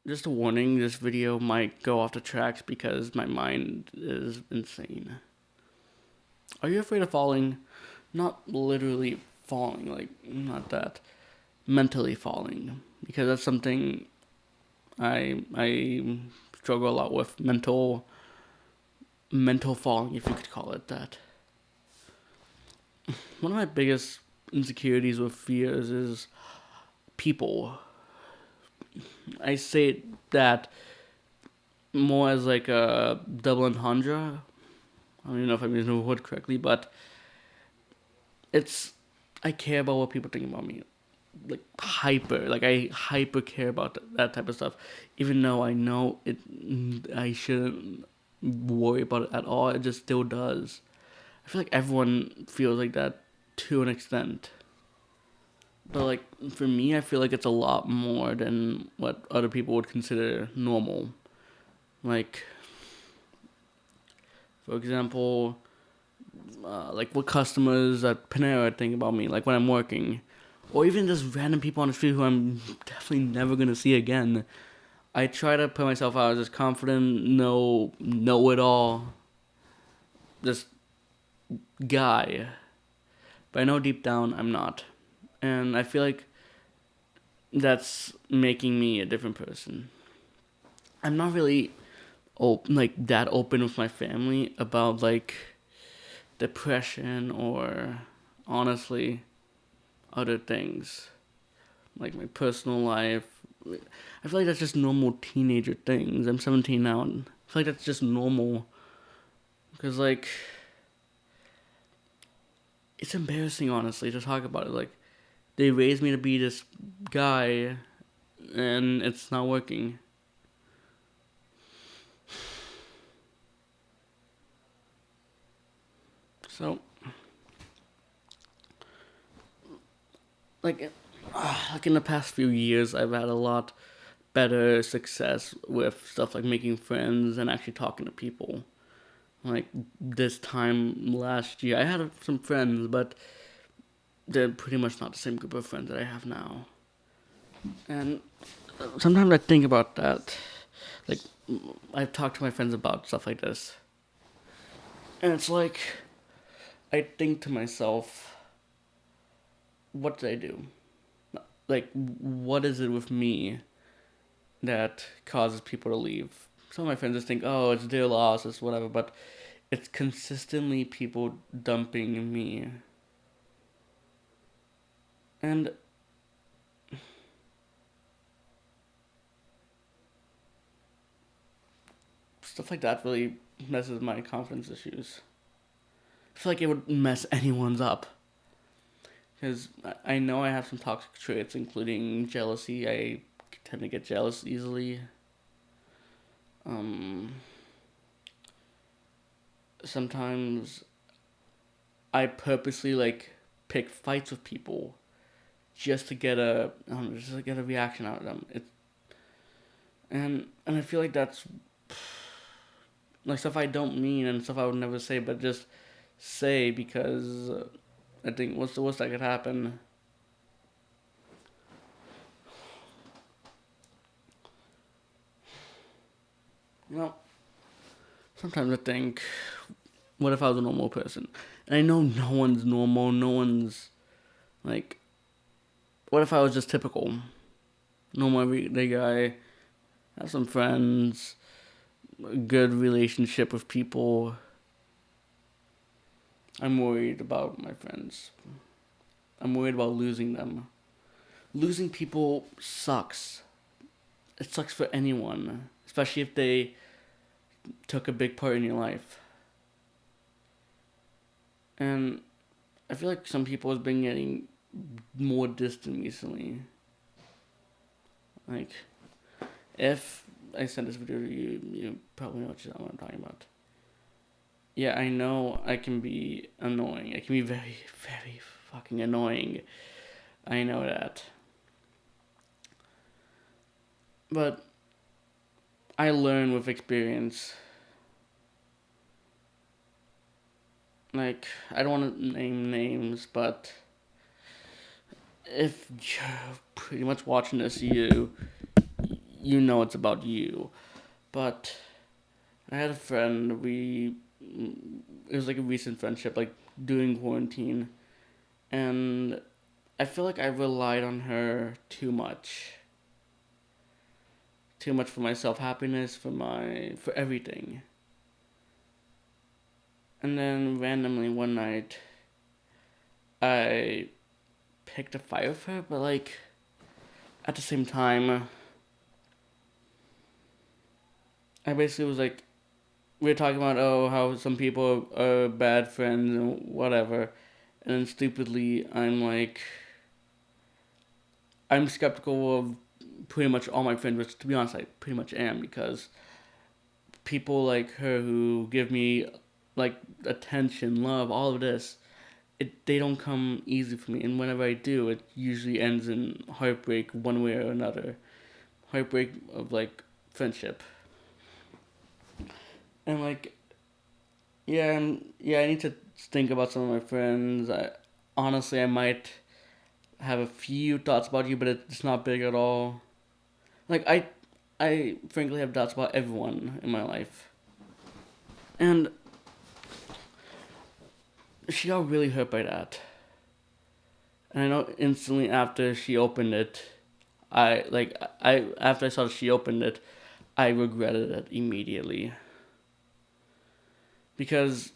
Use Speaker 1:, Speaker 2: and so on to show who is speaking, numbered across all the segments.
Speaker 1: Just a warning, this video might go off the tracks because my mind is insane. Are you afraid of falling? Not literally falling, like, not that. Mentally falling. Because that's something I struggle a lot with. Mental falling, if you could call it that. One of my biggest insecurities with fears is people. I say that more as like a double entendre. I don't even know if I'm using the word correctly, but it's I care about what people think about me. Like I hyper care about that type of stuff, even though I know it. I shouldn't worry about it at all. It just still does. I feel like everyone feels like that to an extent, but like for me, I feel like it's a lot more than what other people would consider normal. Like for example, like what customers at Panera think about me, like when I'm working, or even just random people on the street who I'm definitely never gonna see again. I try to put myself out as this confident, know it all, this guy, but I know deep down I'm not, and I feel like that's making me a different person. I'm not really like that open with my family about like depression or honestly other things like my personal life. I feel like that's just normal teenager things. I'm 17 now, and I feel like that's just normal because like it's embarrassing honestly to talk about it. Like they raised me to be this guy, and it's not working. So like like in the past few years, I've had a lot better success with stuff like making friends and actually talking to people. Like this time last year, I had some friends, but they're pretty much not the same group of friends that I have now. And sometimes I think about that. Like, I've talked to my friends about stuff like this. And it's like, I think to myself, what did I do? Like, what is it with me that causes people to leave? Some of my friends just think, oh, it's their loss, it's whatever, but it's consistently people dumping me. And stuff like that really messes my confidence issues. I feel like it would mess anyone's up. Because I know I have some toxic traits, including jealousy. I tend to get jealous easily. Um, Sometimes I purposely like pick fights with people just to get just to get a reaction out of them. And I feel like that's like stuff I don't mean and stuff I would never say, but just say because I think what's the worst that could happen? You know, sometimes I think, what if I was a normal person? And I know no one's normal. No one's like. What if I was just typical, normal everyday guy? Have some friends, a good relationship with people. I'm worried about my friends. I'm worried about losing them. Losing people sucks. It sucks for anyone, especially if they took a big part in your life. And I feel like some people have been getting more distant recently. Like, if I sent this video to you, you probably know what I'm talking about. Yeah, I know I can be annoying. I can be very, very fucking annoying. I know that. But I learn with experience. Like, I don't want to name names, but if you're pretty much watching this, you know it's about you. But I had a friend. It was like a recent friendship, like during quarantine, and I feel like I relied on her too much for my self happiness, for everything. And then randomly one night, I picked a fight with her, but like at the same time, I basically was like, we were talking about how some people are bad friends and whatever, and then stupidly I'm skeptical of pretty much all my friends, which to be honest I pretty much am, because people like her who give me like attention, love, all of this, they don't come easy for me, and whenever I do, it usually ends in heartbreak one way or another, heartbreak of like friendship, and like yeah, I need to think about some of my friends. I might have a few thoughts about you, but it's not big at all. Like I frankly have doubts about everyone in my life, and she got really hurt by that. And I know instantly after she opened it, I after I saw she opened it, I regretted it immediately because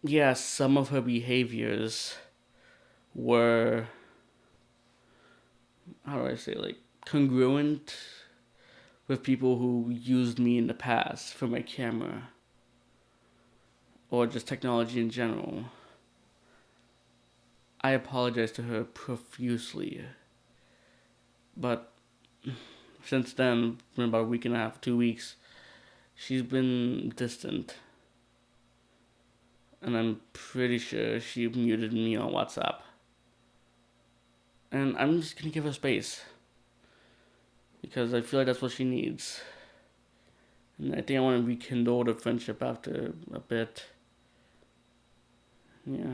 Speaker 1: yeah, some of her behaviors were, how do I say, like congruent with people who used me in the past for my camera or just technology in general. I apologize to her profusely, but since then, for about a week and a half, 2 weeks, she's been distant, and I'm pretty sure she muted me on WhatsApp. And I'm just gonna give her space because I feel like that's what she needs. And I think I want to rekindle the friendship after a bit. Yeah.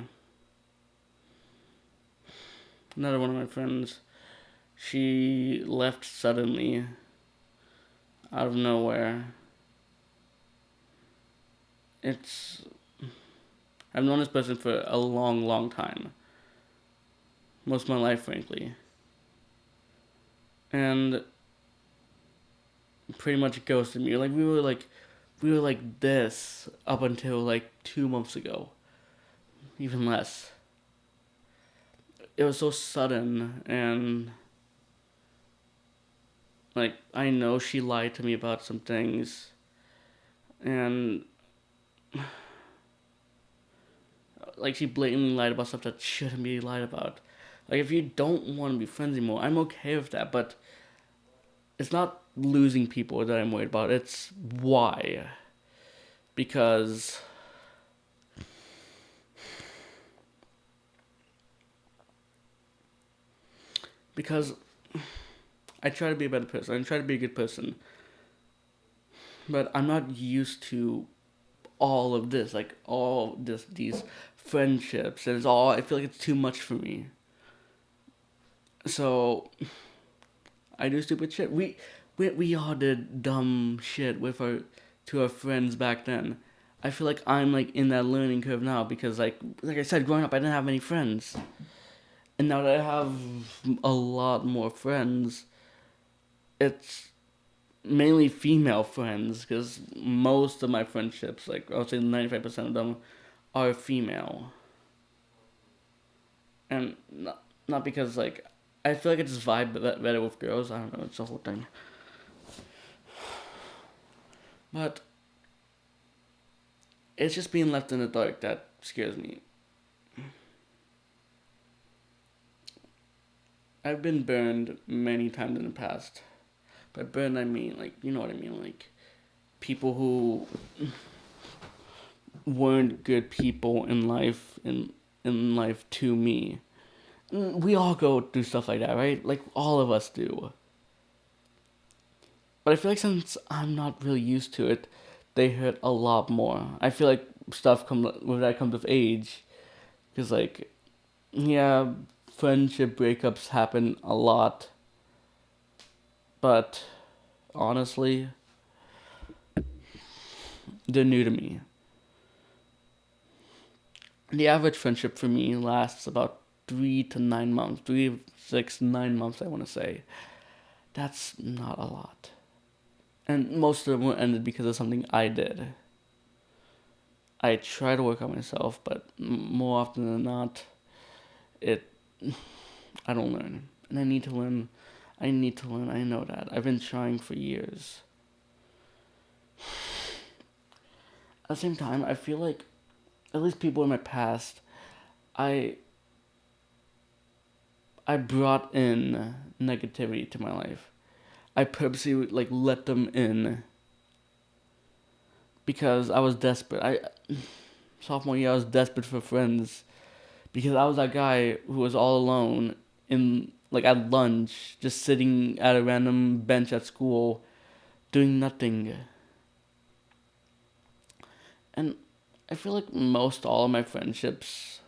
Speaker 1: Another one of my friends, she left suddenly, out of nowhere. It's I've known this person for a long, long time, most of my life, frankly, and pretty much ghosted me. Like we were like this up until like 2 months ago, even less. It was so sudden, and like I know she lied to me about some things, and like she blatantly lied about stuff that shouldn't be lied about. Like if you don't want to be friends anymore, I'm okay with that, but it's not losing people that I'm worried about. It's why. Because because I try to be a better person. I try to be a good person. But I'm not used to all of this, like all this these friendships, and it's all I feel like it's too much for me. So I do stupid shit. We all did dumb shit with our to our friends back then. I feel like I'm like in that learning curve now because like I said, growing up I didn't have many friends. And now that I have a lot more friends, it's mainly female friends because most of my friendships, like I would say 95% of them, are female. And not because like I feel like I just vibe better with girls. I don't know. It's the whole thing. But it's just being left in the dark that scares me. I've been burned many times in the past. By burned, I mean like you know what I mean, like people who weren't good people in life to me. We all go through stuff like that, right? Like all of us do. But I feel like since I'm not really used to it, they hurt a lot more. I feel like stuff comes with that comes with age, because like yeah, friendship breakups happen a lot, but honestly, they're new to me. The average friendship for me lasts about 3 to 9 months. 3, 6, 9 months, I want to say. That's not a lot. And most of them were ended because of something I did. I try to work on myself, but more often than not, it I don't learn. And I need to learn. I need to learn. I know that. I've been trying for years. At the same time, I feel like at least people in my past, I I brought in negativity to my life. I purposely let them in because I was desperate. I sophomore year I was desperate for friends because I was that guy who was all alone in at lunch, just sitting at a random bench at school, doing nothing. And I feel like most all of my friendships,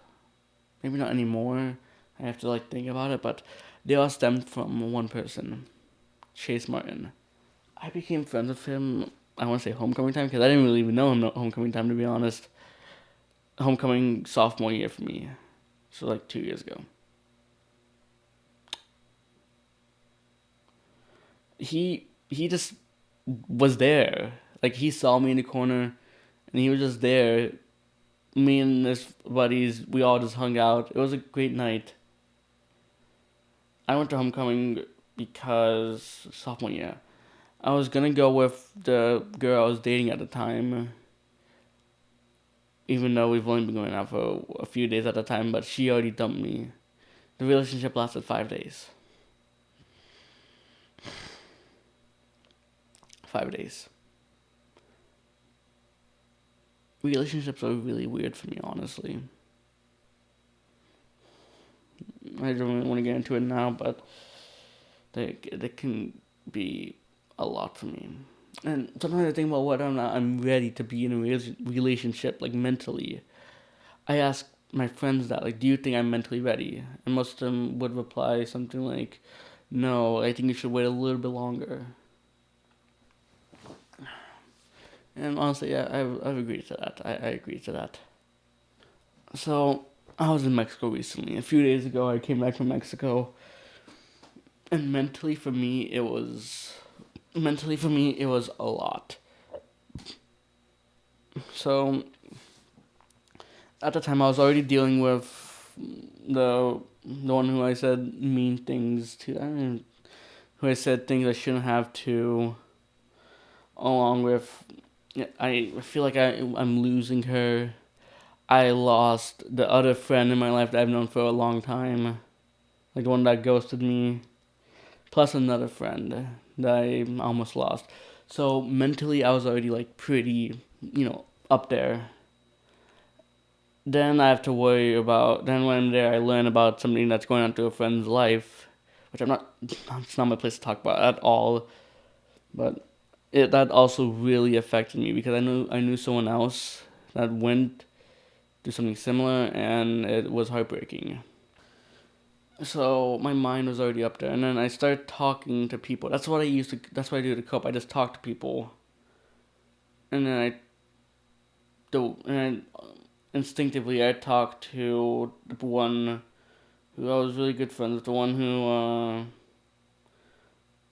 Speaker 1: maybe not anymore. I have to think about it, but they all stemmed from one person, Chase Martin. I became friends with him. I want to say homecoming time because I didn't really even know him homecoming time, to be honest. Homecoming sophomore year for me, so 2 years ago. He just was there. He saw me in the corner, and he was just there. Me and his buddies, we all just hung out. It was a great night. I went to homecoming because sophomore year. I was gonna go with the girl I was dating at the time, even though we've only been going out for a few days at a time, but she already dumped me. The relationship lasted 5 days. 5 days. Relationships are really weird for me, honestly. I don't really want to get into it now, but they can be a lot for me. And sometimes I think about whether or not I'm ready to be in a relationship, mentally. I ask my friends that, do you think I'm mentally ready? And most of them would reply something like, no, I think you should wait a little bit longer. And honestly, yeah, I've agreed to that. I agree to that. So, I was in Mexico recently. A few days ago, I came back from Mexico. And mentally for me, it was a lot. So, at the time, I was already dealing with the one who I said mean things to. I mean, who I said things I shouldn't have to. Along with, I feel like I'm losing her. I lost the other friend in my life that I've known for a long time, the one that ghosted me, plus another friend that I almost lost. So mentally, I was already pretty, up there. Then I have to worry about. Then when I'm there, I learn about something that's going on to a friend's life, which I'm not. It's not my place to talk about at all. But that also really affected me because I knew someone else that went through something similar, and it was heartbreaking. So my mind was already up there, and then I started talking to people. That's what I used to. That's what I do to cope. I just talk to people, and then I do. And instinctively, I talked to the one who I was really good friends with. The one who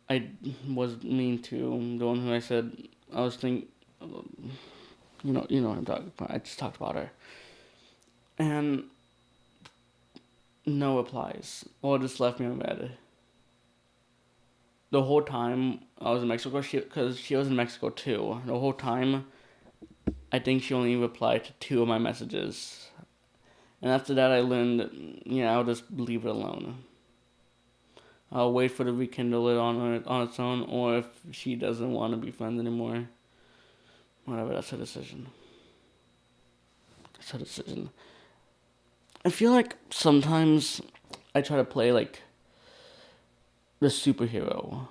Speaker 1: I was mean to. The one who I said I was think. You know what I'm talking about. I just talked about her, and no replies. Or just left me on red. The whole time I was in Mexico, because she was in Mexico too. The whole time, I think she only replied to two of my messages. And after that, I learned that, I'll just leave it alone. I'll wait for the rekindle it on its own, or if she doesn't want to be friends anymore, whatever. That's her decision. That's her decision. I feel like sometimes I try to play the superhero.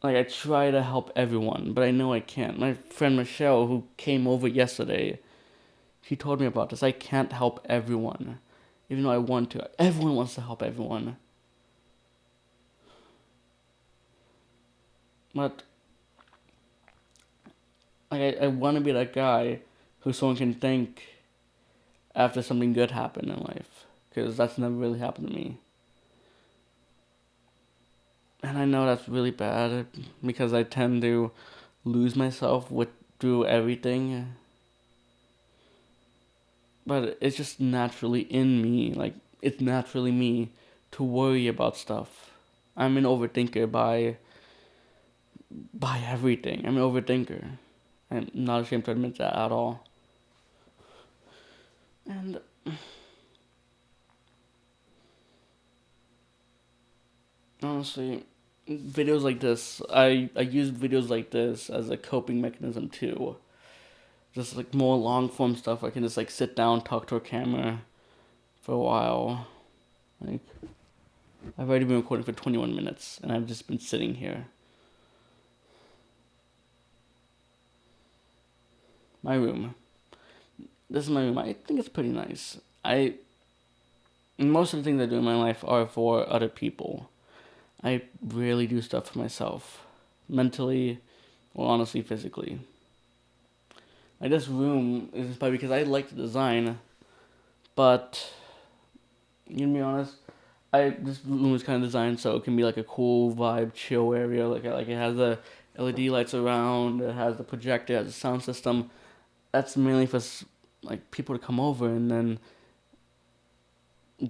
Speaker 1: I try to help everyone, but I know I can't. My friend Michelle, who came over yesterday, she told me about this. I can't help everyone, even though I want to. Everyone wants to help everyone. But like I want to be that guy who someone can thank after something good happened in life, because that's never really happened to me. And I know that's really bad because I tend to lose myself with through everything, but it's just naturally in me. Like it's naturally me to worry about stuff. I'm an overthinker by everything. I'm an overthinker. I'm not ashamed to admit that at all. And honestly, videos like this, I use videos like this as a coping mechanism too. Just like more long form stuff, I can just like sit down, talk to a camera for a while. Like I've already been recording for 21 minutes, and I've just been sitting here. My room. This is my room. I think it's pretty nice. I Most of the things I do in my life are for other people. I rarely do stuff for myself, mentally, or honestly physically. Like this room is probably because I like the design, but you know, to be honest, I this room is kind of designed so it can be like a cool vibe, chill area. Like it has the LED lights around, it has the projector, it has a sound system. That's mainly for like people to come over and then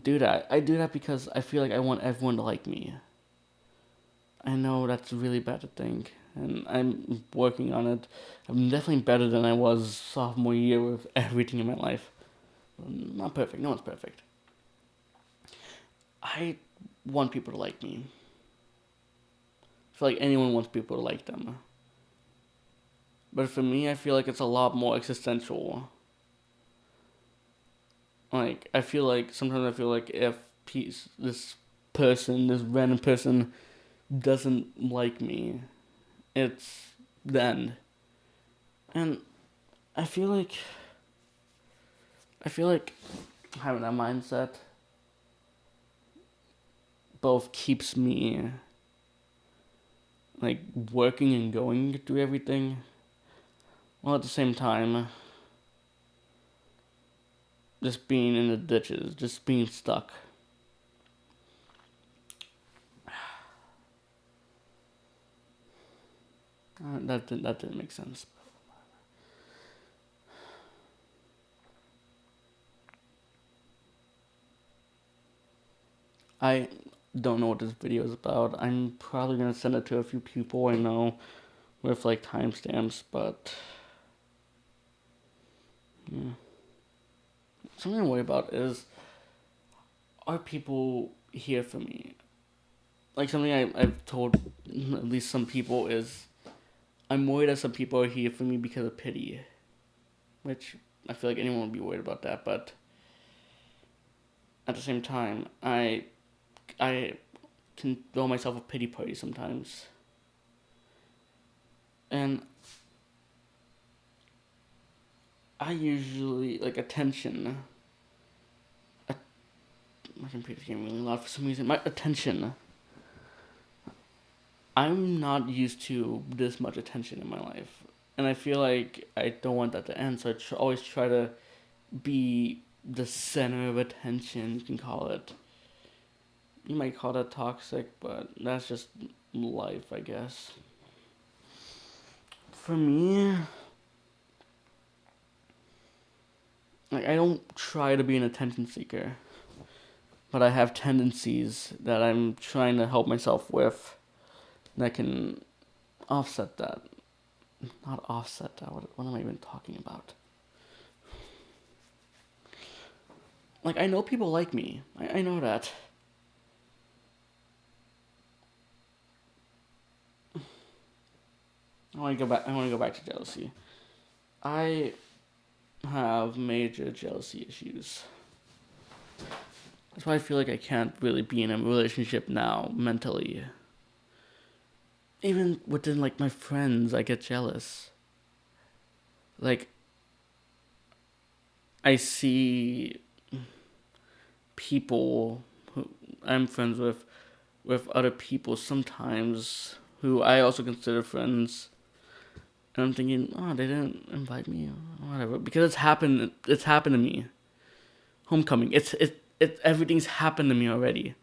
Speaker 1: do that. I do that because I feel like I want everyone to like me. I know that's really bad to think, and I'm working on it. I'm definitely better than I was sophomore year with everything in my life. Not perfect. No one's perfect. I want people to like me. I feel like anyone wants people to like them. But for me, I feel like it's a lot more existential. Like I feel like sometimes I feel like if this this random person, doesn't like me, it's the end. And I feel like I feel like having that mindset both keeps me like working and going through everything, while at the same time just being in the ditches, just being stuck. That didn't make sense. I don't know what this video is about. I'm probably gonna send it to a few people I know with like timestamps, but yeah. Something I worry about is, are people here for me? Like something I've told at least some people is, I'm worried that some people are here for me because of pity, which I feel like anyone would be worried about that. But at the same time, I can throw myself a pity party sometimes, and I usually like attention. My computer's getting really loud for some reason. My attention. I'm not used to this much attention in my life, and I feel like I don't want that to end. So always try to be the center of attention. You can call it. You might call that toxic, but that's just life, I guess. For me, like I don't try to be an attention seeker, but I have tendencies that I'm trying to help myself with that can offset that. Not offset that. What am I even talking about? Like I know people like me. I know that. I want to go back to jealousy. I have major jealousy issues. That's why I feel like I can't really be in a relationship now mentally. Even within like my friends, I get jealous. Like I see people who I'm friends with other people sometimes who I also consider friends. And I'm thinking, oh, they didn't invite me, or whatever, because it's happened. It's happened to me. Homecoming. Everything's happened to me already,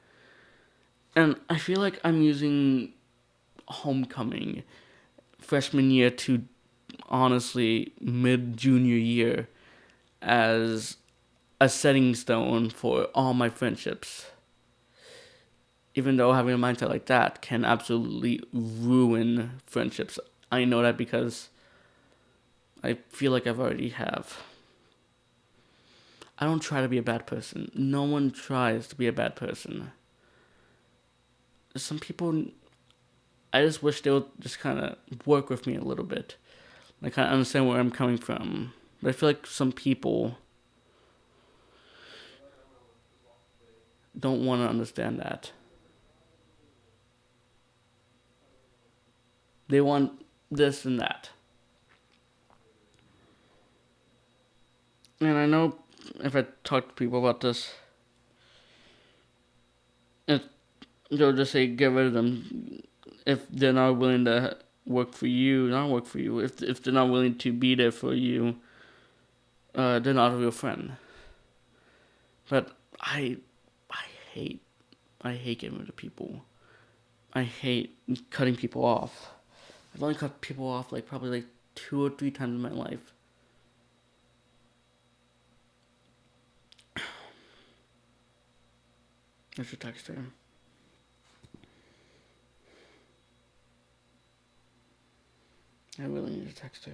Speaker 1: and I feel like I'm using homecoming, freshman year to honestly mid junior year as a setting stone for all my friendships. Even though having a mindset like that can absolutely ruin friendships. I know that because I feel like I've already have. I don't try to be a bad person. No one tries to be a bad person. Some people, I just wish they would just kind of work with me a little bit. Like, kind of understand where I'm coming from. But I feel like some people don't want to understand that. They want this and that. And I know if I talk to people about this, it, they'll just say get rid of them if they're not willing to work for you, not work for you. If they're not willing to be there for you, they're not a real friend. But I hate, I hate getting rid of people. I hate cutting people off. I've only cut people off like probably like 2 or 3 times in my life. I should text her. I really need to text her.